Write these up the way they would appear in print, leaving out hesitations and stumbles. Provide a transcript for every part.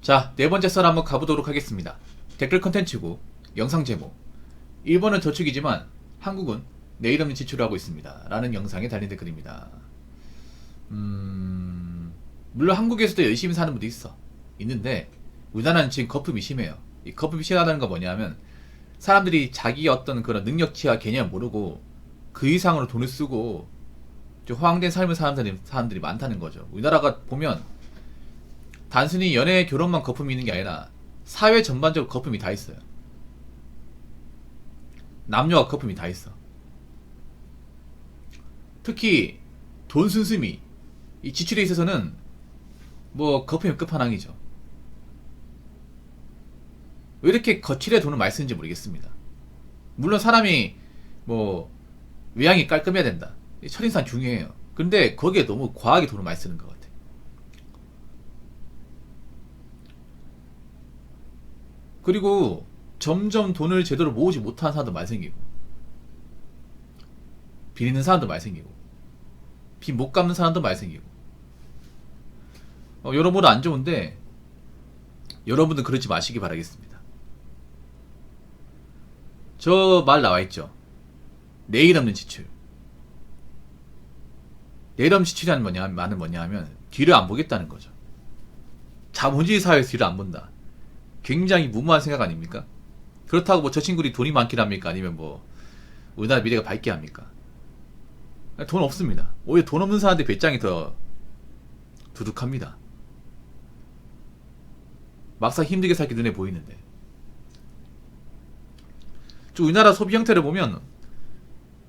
자, 네 번째 썰 한번 가보도록 하겠습니다. 댓글 컨텐츠고 영상 제목, 일본은 저축이지만 한국은 내일 없는 지출을 하고 있습니다 라는 영상에 달린 댓글입니다. 물론 한국에서도 열심히 사는 분도 있는데 우리나라는 지금 거품이 심해요. 이 거품이 심하다는 건 뭐냐면 사람들이 자기 어떤 그런 능력치와 개념을 모르고 그 이상으로 돈을 쓰고 좀 허황된 삶을 사는 사람들이 많다는 거죠. 우리나라가 보면 단순히 연애 결혼만 거품이 있는 게 아니라 사회 전반적으로 거품이 다 있어요. 남녀가 거품이 다 있어. 특히 돈 순수미, 이 지출에 있어서는 뭐 거품이 끝판왕이죠. 왜 이렇게 거칠게 돈을 많이 쓰는지 모르겠습니다. 물론 사람이 뭐 외양이 깔끔해야 된다, 첫인상 중요해요. 근데 거기에 너무 과하게 돈을 많이 쓰는 것 같아. 그리고 점점 돈을 제대로 모으지 못하는 사람도 많이 생기고, 비리는 사람도 많이 생기고, 빚 못 갚는 사람도 많이 생기고, 여러모로 안 좋은데 여러분들 그러지 마시기 바라겠습니다. 저 말 나와있죠. 내일 없는 지출. 내일 없는 지출이라는 말은 뭐냐 하면 뒤를 안 보겠다는 거죠. 자본주의 사회에서 뒤를 안 본다. 굉장히 무모한 생각 아닙니까? 그렇다고 뭐 저 친구들이 돈이 많긴 합니까? 아니면 뭐 우리나라 미래가 밝게 합니까? 돈 없습니다. 오히려 돈 없는 사람한테 배짱이 더 두둑합니다. 막상 힘들게 살기 눈에 보이는데. 우리나라 소비 형태를 보면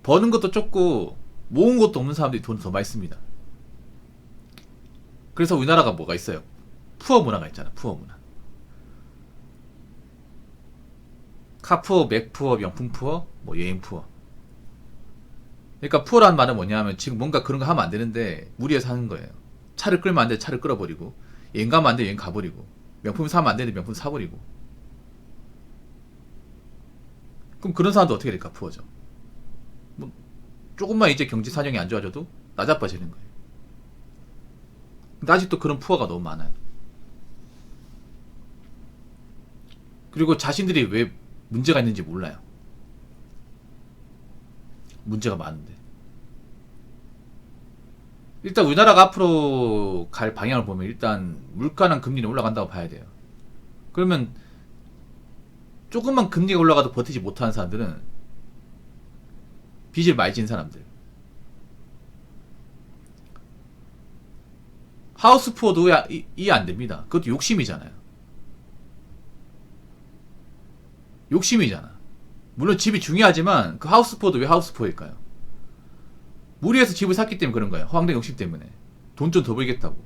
버는 것도 적고 모은 것도 없는 사람들이 돈을 더 많이 씁니다. 그래서 우리나라가 뭐가 있어요? 푸어 문화가 있잖아. 푸어 문화. 카푸어, 맥푸어, 명품푸어, 뭐 여행푸어. 그러니까 푸어라는 말은 뭐냐면 지금 뭔가 그런 거 하면 안 되는데 무리해서 하는 거예요. 차를 끌면 안 되는데 차를 끌어버리고, 여행 가면 안 되는데 여행 가버리고, 명품 사면 안 되는데 명품 사버리고. 그럼 그런 사람도 어떻게 될까? 푸어죠. 뭐 조금만 이제 경제 사정이 안 좋아져도 나자빠지는 거예요. 근데 아직도 그런 푸어가 너무 많아요. 그리고 자신들이 왜 문제가 있는지 몰라요. 문제가 많은데. 일단 우리나라가 앞으로 갈 방향을 보면 일단 물가랑 금리는 올라간다고 봐야 돼요. 그러면 조금만 금리가 올라가도 버티지 못하는 사람들은 빚을 많이 진 사람들. 하우스 푸어도 이해 안 됩니다. 그것도 욕심이잖아요. 욕심이잖아. 물론 집이 중요하지만 그 하우스 푸어도 왜 하우스 푸어일까요? 무리해서 집을 샀기 때문에 그런 거예요. 허황된 욕심 때문에. 돈 좀 더 벌겠다고.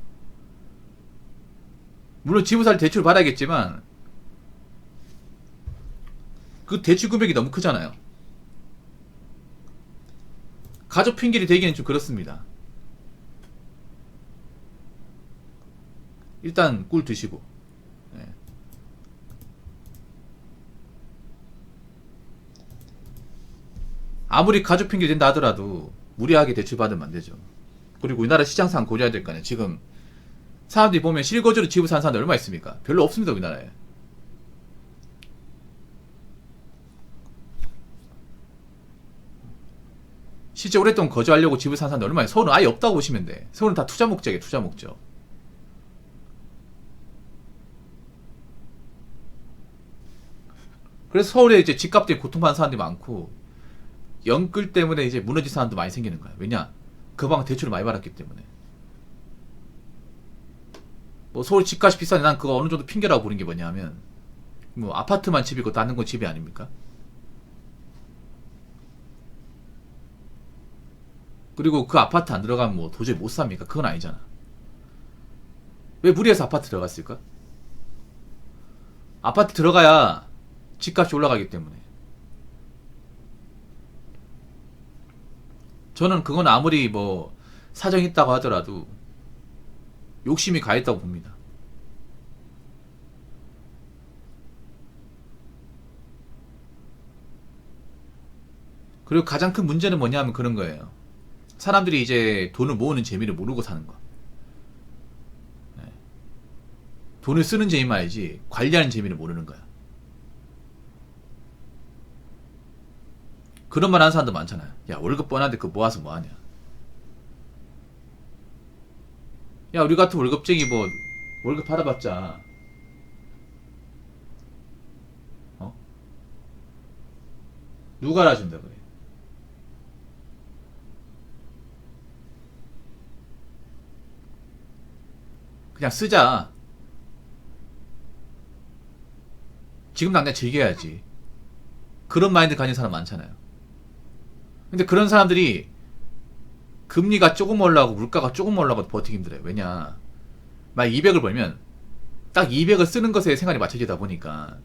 물론 집을 살 때 대출 받아야겠지만 그 대출 금액이 너무 크잖아요. 가족 핑계를 대기는 좀 그렇습니다. 일단 꿀 드시고. 네. 아무리 가족 핑계 된다 하더라도 무리하게 대출 받으면 안 되죠. 그리고 우리나라 시장상 고려해야 될 거 아니에요. 지금 사람들이 보면 실거주로 집을 사는 사람들 얼마 있습니까? 별로 없습니다. 우리나라에. 실제 오랫동안 거주하려고 집을 사는 사람들 얼마나, 서울은 아예 없다고 보시면 돼. 서울은 다 투자 목적이에요. 투자 목적. 그래서 서울에 이제 집값 때문에 고통받는 사람들이 많고 연끌 때문에 이제 무너진 사람도 많이 생기는 거야. 왜냐? 그 방 대출을 많이 받았기 때문에. 뭐 서울 집값이 비싼데 난 그거 어느 정도 핑계라고 보는 게 뭐냐면 뭐 아파트만 집이고 다른 건 집이 아닙니까? 그리고 그 아파트 안 들어가면 뭐 도저히 못 삽니까? 그건 아니잖아. 왜 무리해서 아파트 들어갔을까? 아파트 들어가야 집값이 올라가기 때문에. 저는 그건 아무리 뭐 사정이 있다고 하더라도 욕심이 가했다고 봅니다. 그리고 가장 큰 문제는 뭐냐면 그런 거예요. 사람들이 이제 돈을 모으는 재미를 모르고 사는 거. 돈을 쓰는 재미만 알지 관리하는 재미를 모르는 거야. 그런 말 하는 사람도 많잖아요. 야, 월급 뻔한데 그거 모아서 뭐하냐. 야, 우리 같은 월급쟁이 뭐 월급 받아봤자 어? 누가 알아준다 그래. 그냥 쓰자. 지금 당장 즐겨야지. 그런 마인드 가진 사람 많잖아요. 근데 그런 사람들이 금리가 조금 올라가고 물가가 조금 올라가도 버티기 힘들어요. 왜냐, 만약 200을 벌면 딱 200을 쓰는 것에 생활이 맞춰지다 보니까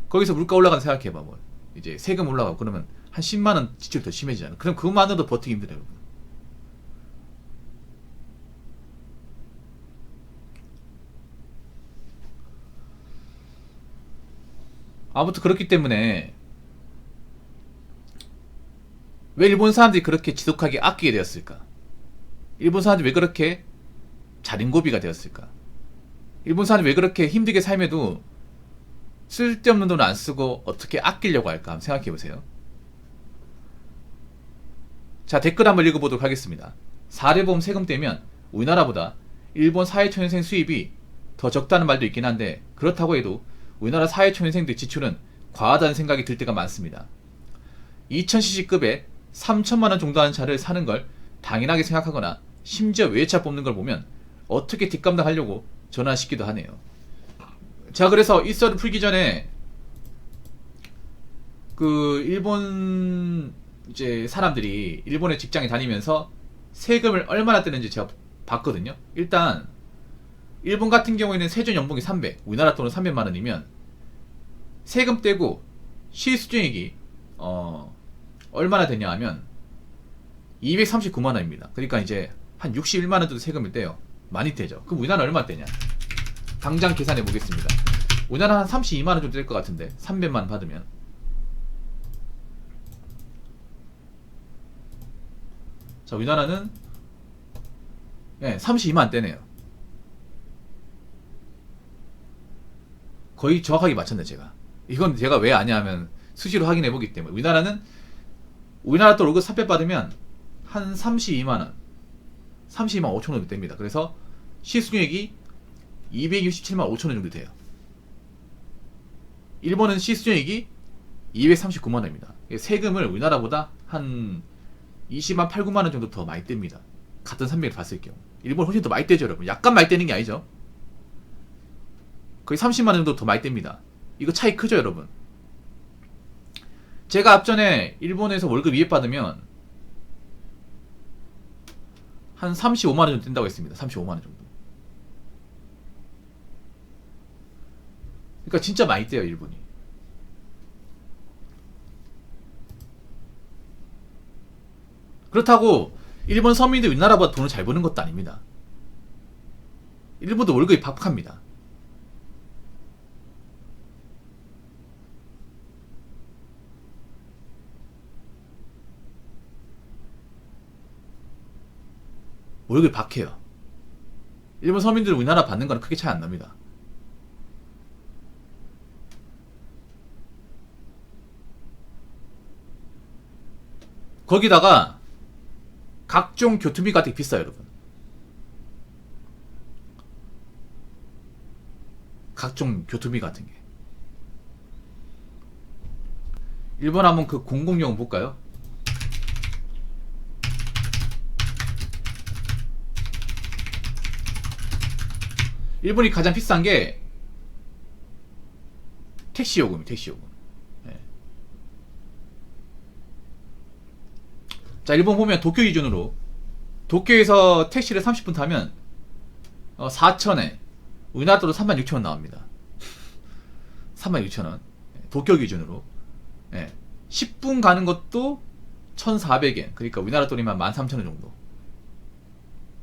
거기서 물가 올라가는 생각해봐. 뭐 이제 세금 올라가고 그러면 한 10만원 지출이 더 심해지잖아. 그럼 그것만으로도 버티기 힘들어요. 아무튼 그렇기 때문에 왜 일본 사람들이 그렇게 지독하게 아끼게 되었을까? 일본 사람들이 왜 그렇게 자린고비가 되었을까? 일본 사람들이 왜 그렇게 힘들게 삶에도 쓸데없는 돈을 안 쓰고 어떻게 아끼려고 할까? 한번 생각해보세요. 자, 댓글 한번 읽어보도록 하겠습니다. 사례보험 세금 떼면 우리나라보다 일본 사회초년생 수입이 더 적다는 말도 있긴 한데, 그렇다고 해도 우리나라 사회초년생들 지출은 과하다는 생각이 들 때가 많습니다. 2000cc급에 3천만원 정도 하는 차를 사는 걸 당연하게 생각하거나 심지어 외차 뽑는 걸 보면 어떻게 뒷감당하려고 전화시키도 하네요. 자, 그래서 이 썰을 풀기 전에 그 일본 이제 사람들이 일본의 직장에 다니면서 세금을 얼마나 떼는지 제가 봤거든요. 일단 일본 같은 경우에는 세전 연봉이 300, 우리나라 돈은 300만원이면 세금 떼고 실수령액이 얼마나 되냐 하면 239만원입니다. 그러니까 이제 한 61만원 정도 세금을 떼요. 많이 떼죠. 그럼 우리나라 얼마 떼냐? 당장 계산해 보겠습니다. 우리나라 한 32만원 정도 될 것 같은데 300만원 받으면 자, 우리나라는 32만원 떼네요. 거의 정확하게 맞췄네 제가. 이건 제가 왜 아냐 하면 수시로 확인해 보기 때문에. 우리나라 또 월급 300 받으면 한 32만원 32만 5천원 정도 됩니다. 그래서 시수령액이 267만 5천원 정도 돼요. 일본은 시수령액이 239만원입니다. 세금을 우리나라보다 한 20만 8, 9만원 정도 더 많이 뗍니다. 같은 산맥을 봤을 경우. 일본 훨씬 더 많이 떼죠 여러분. 약간 많이 떼는 게 아니죠. 거의 30만원 정도 더 많이 뗍니다. 이거 차이 크죠 여러분. 제가 앞전에 일본에서 월급 200 받으면 한 35만원 정도 뗀다고 했습니다. 35만원 정도. 그러니까 진짜 많이 떼요 일본이. 그렇다고 일본 서민들 우리나라보다 돈을 잘 버는 것도 아닙니다. 일본도 월급이 팍팍합니다. 월급이 박해요. 일본 서민들은 우리나라 받는 거는 크게 차이 안 납니다. 거기다가 각종 교통비가 되게 비싸요 여러분. 각종 교통비 같은 게. 일본 한번 그 공공요금 볼까요? 일본이 가장 비싼 게 택시 요금이 택시 요금. 네. 자, 일본 보면 도쿄 기준으로 도쿄에서 택시를 30분 타면 4,000엔, 우리나라 돈으로 36,000원 나옵니다. 36,000원. 도쿄 기준으로. 네. 10분 가는 것도 1,400엔. 그러니까 우리나라 돈이면 13,000원 정도.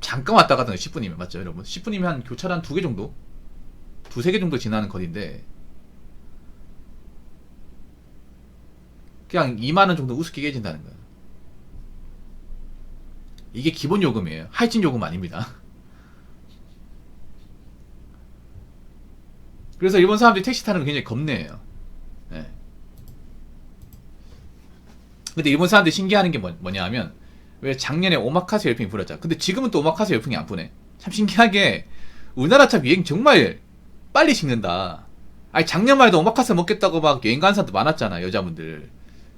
잠깐 왔다 갔다 10분이면 맞죠 여러분? 10분이면 한 교차로 한 2개 정도? 2-3개 정도 지나는 거리인데 그냥 2만원 정도 우습게 깨진다는 거예요. 이게 기본 요금이에요. 할증 요금 아닙니다. 그래서 일본 사람들이 택시 타는 거 굉장히 겁내요. 예. 근데 일본 사람들이 신기해하는 게 뭐냐 하면, 왜 작년에 오마카세 열풍이 불었잖아. 근데 지금은 또 오마카세 열풍이 안 부네. 참 신기하게 우리나라 참 여행 정말 빨리 식는다. 아니 작년만 해도 오마카세 먹겠다고 막 여행 가는 사람도 많았잖아, 여자분들.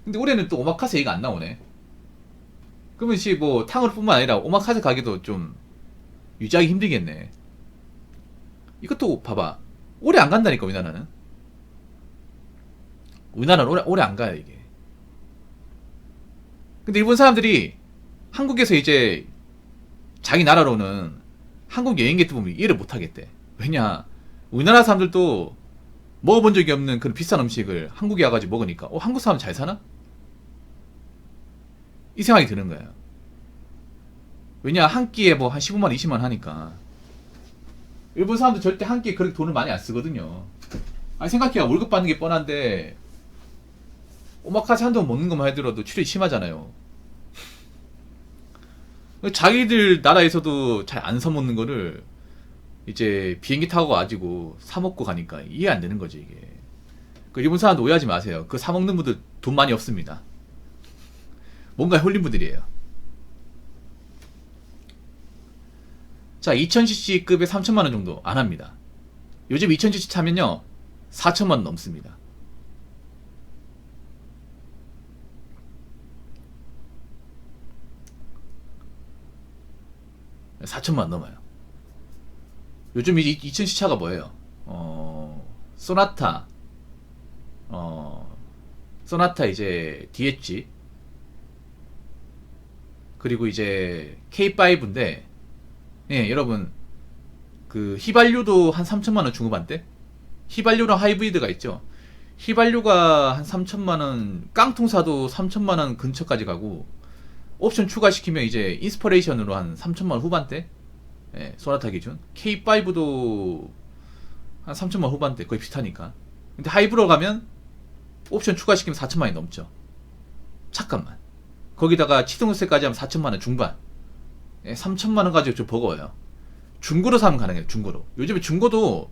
근데 올해는 또 오마카세 얘기가 안 나오네. 그러면 뭐 탕후루뿐만 아니라 오마카세 가기도 좀 유지하기 힘들겠네. 이것도 봐봐, 오래 안 간다니까. 우리나라는 오래 안 가요 이게. 근데 일본 사람들이 한국에서 이제 자기 나라로는 한국 여행객들 보면 이해를 못 하겠대. 왜냐, 우리나라 사람들도 먹어본 적이 없는 그런 비싼 음식을 한국에 와가지고 먹으니까 한국 사람 잘 사나? 이 생각이 드는 거예요. 왜냐, 한 끼에 뭐 한 15만 20만 하니까. 일본 사람들 절대 한 끼에 그렇게 돈을 많이 안 쓰거든요. 아니 생각해야 월급 받는 게 뻔한데 오마카세 한두 번 먹는 것만 해도 출혈이 심하잖아요. 자기들 나라에서도 잘 안 사먹는 거를 이제 비행기 타고 가지고 사먹고 가니까 이해 안 되는 거지 이게. 그 일본 사람들 오해하지 마세요. 그 사먹는 분들 돈 많이 없습니다. 뭔가 홀린 분들이에요. 자, 2000cc급에 3000만원 정도 안 합니다. 요즘 2000cc 차면요 4000만원 넘습니다. (4천만) 넘어요. 요즘 이제 2000cc 차가 뭐예요? 소나타, 소나타 이제 DH, 그리고 이제 K5인데, 예, 여러분, 그 휘발유도 한 3천만원 중후반대? 휘발유랑 하이브리드가 있죠. 휘발유가 한 3천만원, 깡통사도 3천만원 근처까지 가고, 옵션 추가시키면 이제 인스퍼레이션으로 한 3천만원 후반대? 예, 소나타 기준. K5도 한 3천만원 후반대, 거의 비슷하니까. 근데 하이브로 가면 옵션 추가시키면 4천만원이 넘죠. 잠깐만. 거기다가 치동세까지 하면 4천만원 중반. 예, 3천만원 가지고 좀 버거워요. 중고로 사면 가능해요, 중고로. 요즘에 중고도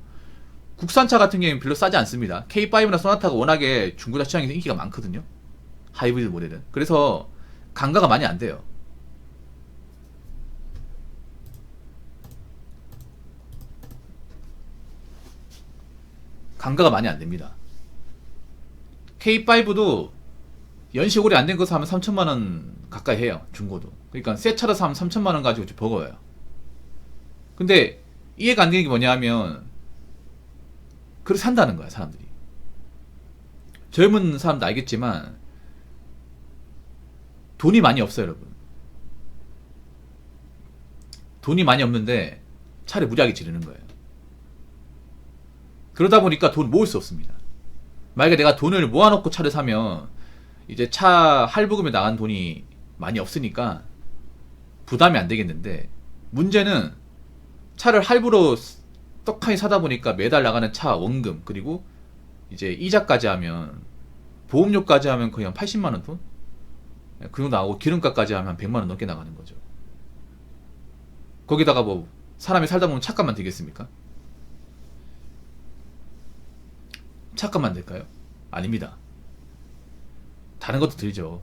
국산차 같은 경우는 별로 싸지 않습니다. K5나 소나타가 워낙에 중고차 시장에서 인기가 많거든요. 하이브리드 모델은. 그래서 강가가 많이 안 돼요. 강가가 많이 안 됩니다. K5도 연식 오래 안 된 거 사면 3천만원 가까이 해요, 중고도. 그러니까 새 차로 사면 3천만원 가지고 좀 버거워요. 근데 이해가 안 되는 게 뭐냐 하면, 그걸 산다는 거야, 사람들이. 젊은 사람도 알겠지만 돈이 많이 없어요, 여러분. 돈이 많이 없는데 차를 무리하게 지르는 거예요. 그러다 보니까 돈 모을 수 없습니다. 만약에 내가 돈을 모아놓고 차를 사면 이제 차 할부금에 나간 돈이 많이 없으니까 부담이 안 되겠는데, 문제는 차를 할부로 떡하니 사다 보니까 매달 나가는 차 원금, 그리고 이제 이자까지 하면, 보험료까지 하면 거의 한 80만원 돈? 그 정도 나오고, 기름값까지 하면 한 100만원 넘게 나가는 거죠. 거기다가 뭐 사람이 살다 보면 차값만 들겠습니까? 차값만 들까요? 아닙니다. 다른 것도 들죠.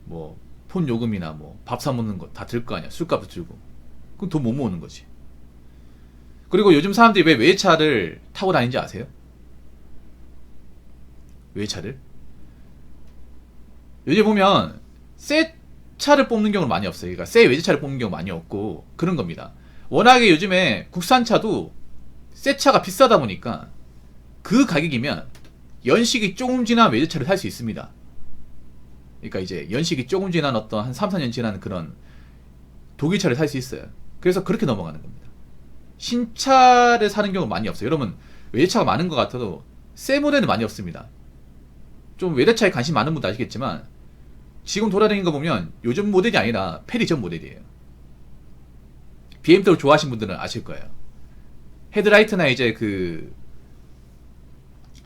뭐 폰 요금이나 뭐 밥 사 먹는 거 다 들 거 아니야. 술값도 들고. 그럼 돈 못 모으는 거지. 그리고 요즘 사람들이 왜 외제차를 타고 다니는지 아세요? 외제차를? 요즘 보면 새 차를 뽑는 경우는 많이 없어요. 그러니까 새 외제차를 뽑는 경우 많이 없고 그런 겁니다. 워낙에 요즘에 국산차도 새 차가 비싸다 보니까 그 가격이면 연식이 조금 지난 외제차를 살 수 있습니다. 그러니까 이제 연식이 조금 지난 어떤 한 3, 4년 지난 그런 독일차를 살 수 있어요. 그래서 그렇게 넘어가는 겁니다. 신차를 사는 경우가 많이 없어요. 여러분, 외제차가 많은 것 같아도 새 모델은 많이 없습니다. 좀 외제차에 관심 많은 분도 아시겠지만 지금 돌아다니는 거 보면 요즘 모델이 아니라 페리 전 모델이에요. BMW 좋아하시는 분들은 아실 거예요. 헤드라이트나 이제 그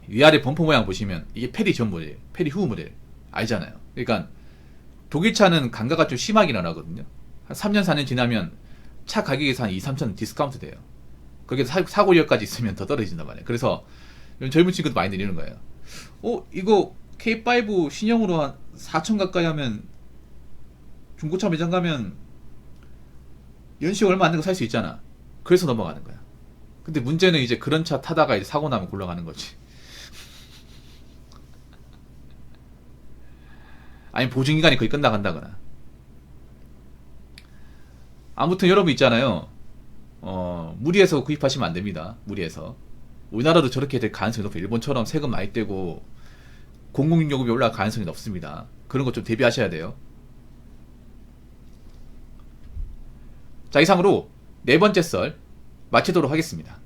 위아래 범퍼 모양 보시면 이게 페리 전 모델, 페리 후 모델 알잖아요. 그러니까 독일차는 강가가 좀 심하게 나거든요. 한 3년 4년 지나면 차 가격에서 한 2, 3천 디스카운트 돼요. 거기에 사고 이력까지 있으면 더 떨어진단 말이에요. 그래서 젊은 친구도 많이 내리는 거예요. 이거 K5 신형으로 한 4천 가까이 하면 중고차 매장 가면 연식 얼마 안 되는 거 살 수 있잖아. 그래서 넘어가는 거야. 근데 문제는 이제 그런 차 타다가 이제 사고 나면 굴러가는 거지. 아니 보증기간이 거의 끝나간다거나. 아무튼 여러분 있잖아요. 무리해서 구입하시면 안 됩니다. 무리해서. 우리나라도 저렇게 될 가능성이 높아요. 일본처럼 세금 많이 떼고 공공요금이 올라갈 가능성이 높습니다. 그런 거 좀 대비하셔야 돼요. 자, 이상으로 네 번째 썰 마치도록 하겠습니다.